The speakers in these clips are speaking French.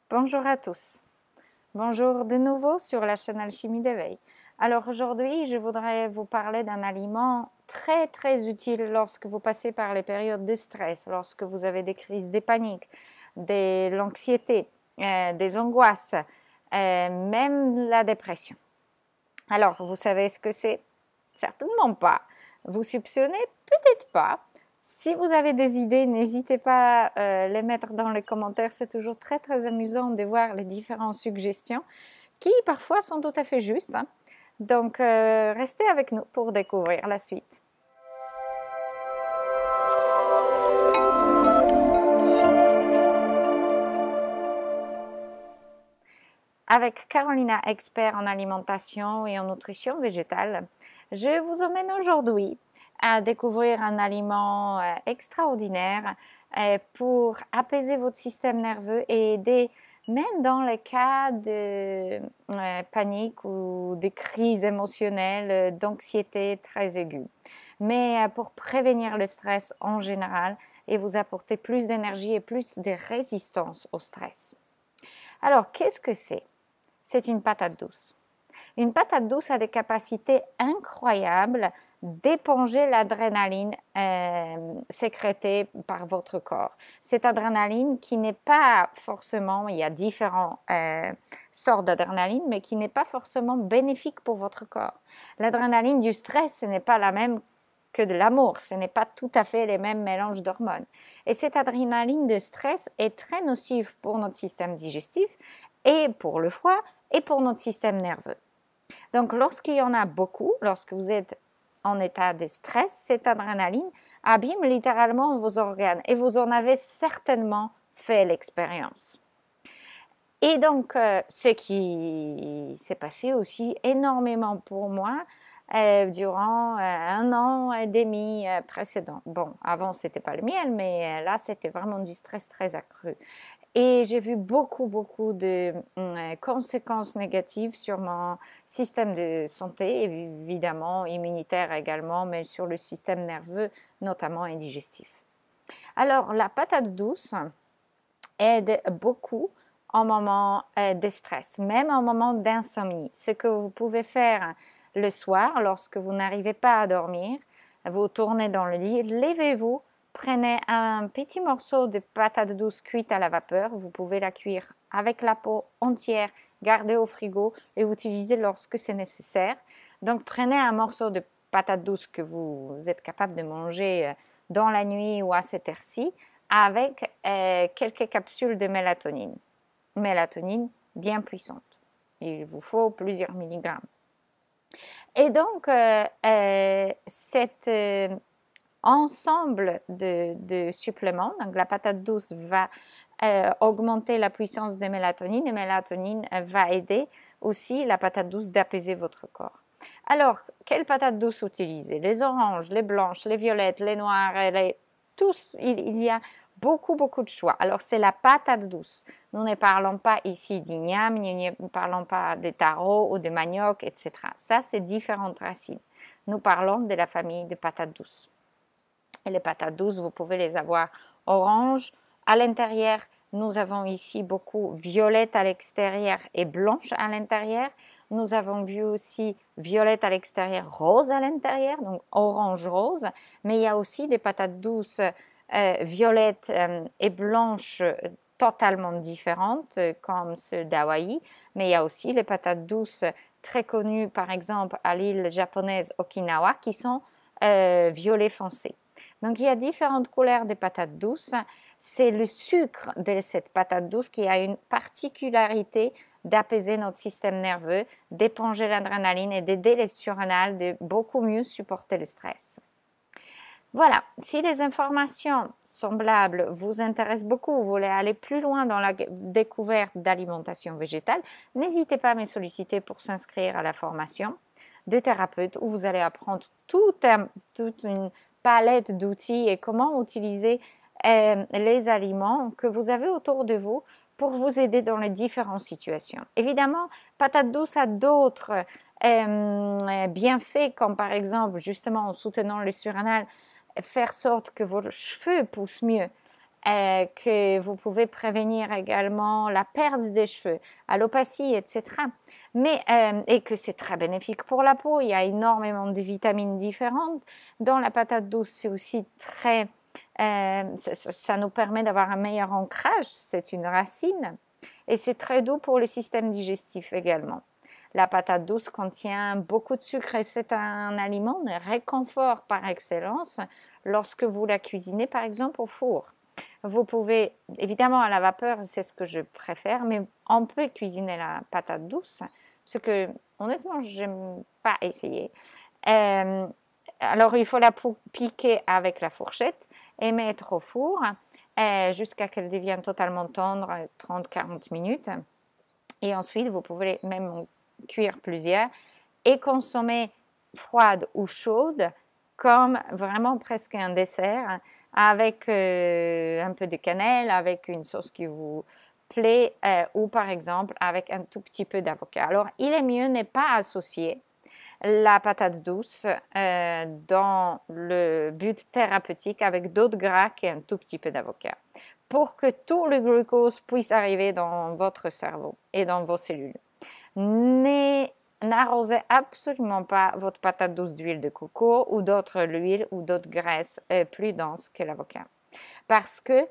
Bonjour à tous. Bonjour de nouveau sur la chaîne Alchimie d'éveil. Alors aujourd'hui, je voudrais vous parler d'un aliment très utile lorsque vous passez par les périodes de stress, lorsque vous avez des crises de panique, de l'anxiété, des angoisses, même la dépression. Alors, vous savez ce que c'est? Certainement pas. Vous soupçonnez? Peut-être pas. Si vous avez des idées, n'hésitez pas à les mettre dans les commentaires. C'est toujours très amusant de voir les différentes suggestions qui parfois sont tout à fait justes. Donc, restez avec nous pour découvrir la suite. Avec Carolina, expert en alimentation et en nutrition végétale, je vous emmène aujourd'hui à découvrir un aliment extraordinaire pour apaiser votre système nerveux et aider même dans les cas de panique ou de crise émotionnelle, d'anxiété très aiguë. Mais pour prévenir le stress en général et vous apporter plus d'énergie et plus de résistance au stress. Alors, qu'est-ce que c'est? C'est une patate douce. Une patate douce a des capacités incroyables d'éponger l'adrénaline sécrétée par votre corps. Cette adrénaline qui n'est pas forcément, il y a différentes sortes d'adrénaline, mais qui n'est pas forcément bénéfique pour votre corps. L'adrénaline du stress, ce n'est pas la même que de l'amour, ce n'est pas tout à fait les mêmes mélanges d'hormones. Et cette adrénaline de stress est très nocive pour notre système digestif et pour le foie et pour notre système nerveux. Donc, lorsqu'il y en a beaucoup, lorsque vous êtes en état de stress, cette adrénaline abîme littéralement vos organes et vous en avez certainement fait l'expérience. Et donc, ce qui s'est passé aussi énormément pour moi durant 1 an et demi précédent. Bon, avant, ce n'était pas le miel, mais là, c'était vraiment du stress très accru. Et j'ai vu beaucoup de conséquences négatives sur mon système de santé, évidemment, immunitaire également, mais sur le système nerveux, notamment et digestif. Alors, la patate douce aide beaucoup en moment de stress, même en moment d'insomnie. Ce que vous pouvez faire le soir, lorsque vous n'arrivez pas à dormir, vous tournez dans le lit, levez-vous, prenez un petit morceau de patate douce cuite à la vapeur. Vous pouvez la cuire avec la peau entière, garder au frigo et utiliser lorsque c'est nécessaire. Donc, prenez un morceau de patate douce que vous êtes capable de manger dans la nuit ou à cette heure-ci avec quelques capsules de mélatonine. Mélatonine bien puissante. Il vous faut plusieurs milligrammes. Et donc, cet ensemble de suppléments, donc la patate douce va augmenter la puissance de mélatonine et mélatonine va aider aussi la patate douce d'apaiser votre corps. Alors, quelle patate douce utiliser? Les oranges, les blanches, les violettes, les noires, tous, il y a beaucoup de choix. Alors, c'est la patate douce. Nous ne parlons pas ici d'igname, nous ne parlons pas des tarots ou de manioc, etc. Ça, c'est différentes racines. Nous parlons de la famille de patates douces. Et les patates douces, vous pouvez les avoir orange à l'intérieur. Nous avons ici beaucoup violette à l'extérieur et blanche à l'intérieur. Nous avons vu aussi violette à l'extérieur, rose à l'intérieur, donc orange-rose. Mais il y a aussi des patates douces violettes et blanches totalement différentes, comme ceux d'Hawaï. Mais il y a aussi les patates douces très connues, par exemple, à l'île japonaise Okinawa, qui sont violet foncé. Donc, il y a différentes couleurs de patates douces. C'est le sucre de cette patate douce qui a une particularité d'apaiser notre système nerveux, d'éponger l'adrénaline et d'aider les surrénales de beaucoup mieux supporter le stress. Voilà, si les informations semblables vous intéressent beaucoup, vous voulez aller plus loin dans la découverte d'alimentation végétale, n'hésitez pas à me solliciter pour s'inscrire à la formation de thérapeute où vous allez apprendre toute une palette d'outils et comment utiliser les aliments que vous avez autour de vous pour vous aider dans les différentes situations. Évidemment, patate douce a d'autres bienfaits comme par exemple justement en soutenant le surrénal, faire sorte que vos cheveux poussent mieux, que vous pouvez prévenir également la perte des cheveux, alopécie, etc. Mais, et que c'est très bénéfique pour la peau. Il y a énormément de vitamines différentes. Dans la patate douce, c'est aussi très... ça nous permet d'avoir un meilleur ancrage. C'est une racine. Et c'est très doux pour le système digestif également. La patate douce contient beaucoup de sucre et c'est un aliment de réconfort par excellence lorsque vous la cuisinez par exemple au four. Vous pouvez, évidemment à la vapeur, c'est ce que je préfère, mais on peut cuisiner la patate douce, ce que honnêtement je n'aime pas essayer. Alors il faut la piquer avec la fourchette et mettre au four jusqu'à qu'elle devienne totalement tendre, 30-40 minutes. Et ensuite, vous pouvez même cuire plusieurs et consommer froide ou chaude comme vraiment presque un dessert avec un peu de cannelle, avec une sauce qui vous plaît ou par exemple avec un tout petit peu d'avocat. Alors, il est mieux ne pas associer la patate douce dans le but thérapeutique avec d'autres gras et un tout petit peu d'avocat pour que tout le glucose puisse arriver dans votre cerveau et dans vos cellules. N'arrosez absolument pas votre patate douce d'huile de coco ou d'autres huiles ou d'autres graisses plus denses que l'avocat. Parce que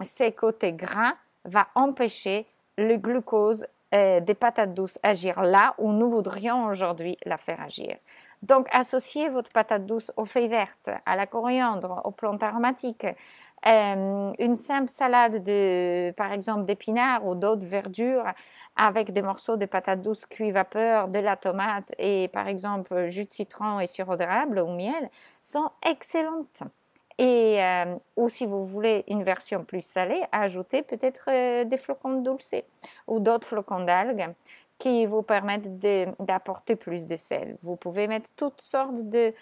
ces côtés gras vont empêcher le glucose des patates douces agir là où nous voudrions aujourd'hui la faire agir. Donc, associez votre patate douce aux feuilles vertes, à la coriandre, aux plantes aromatiques, une simple salade par exemple d'épinards ou d'autres verdures avec des morceaux de patates douces cuits vapeur, de la tomate et par exemple jus de citron et sirop d'érable ou miel sont excellentes. Et ou si vous voulez une version plus salée, ajoutez peut-être des flocons de dulce ou d'autres flocons d'algues qui vous permettent d'apporter plus de sel. Vous pouvez mettre toutes sortes de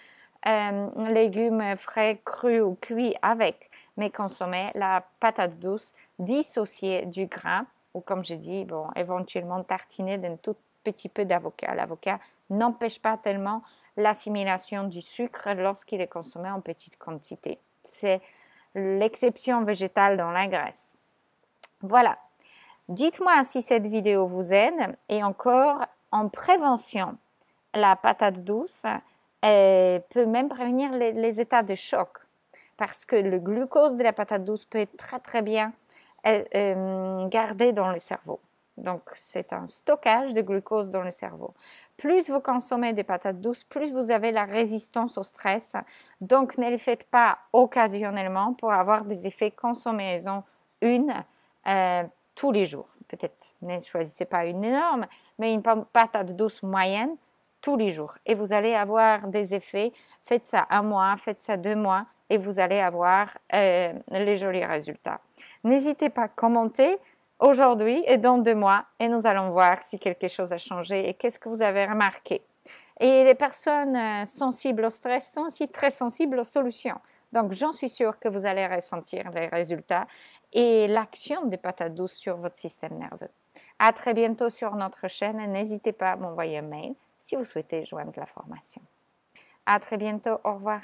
légumes frais, crus ou cuits avec, mais consommez la patate douce dissociée du gras ou comme je dis, bon, éventuellement tartiner d'un tout petit peu d'avocat. L'avocat n'empêche pas tellement l'assimilation du sucre lorsqu'il est consommé en petite quantité. C'est l'exception végétale dans la graisse. Voilà. Dites-moi si cette vidéo vous aide et encore en prévention, la patate douce peut même prévenir les états de choc parce que le glucose de la patate douce peut être très très bien gardé dans le cerveau. Donc, c'est un stockage de glucose dans le cerveau. Plus vous consommez des patates douces, plus vous avez la résistance au stress. Donc, ne le faites pas occasionnellement pour avoir des effets. Consommez-en une tous les jours. Peut-être ne choisissez pas une énorme, mais une patate douce moyenne tous les jours. Et vous allez avoir des effets. Faites ça 1 mois, faites ça 2 mois et vous allez avoir les jolis résultats. N'hésitez pas à commenter aujourd'hui et dans 2 mois et nous allons voir si quelque chose a changé et qu'est-ce que vous avez remarqué. Et les personnes sensibles au stress sont aussi très sensibles aux solutions. Donc, j'en suis sûre que vous allez ressentir les résultats et l'action des patates douces sur votre système nerveux. À très bientôt sur notre chaîne et n'hésitez pas à m'envoyer un mail si vous souhaitez joindre la formation. À très bientôt. Au revoir.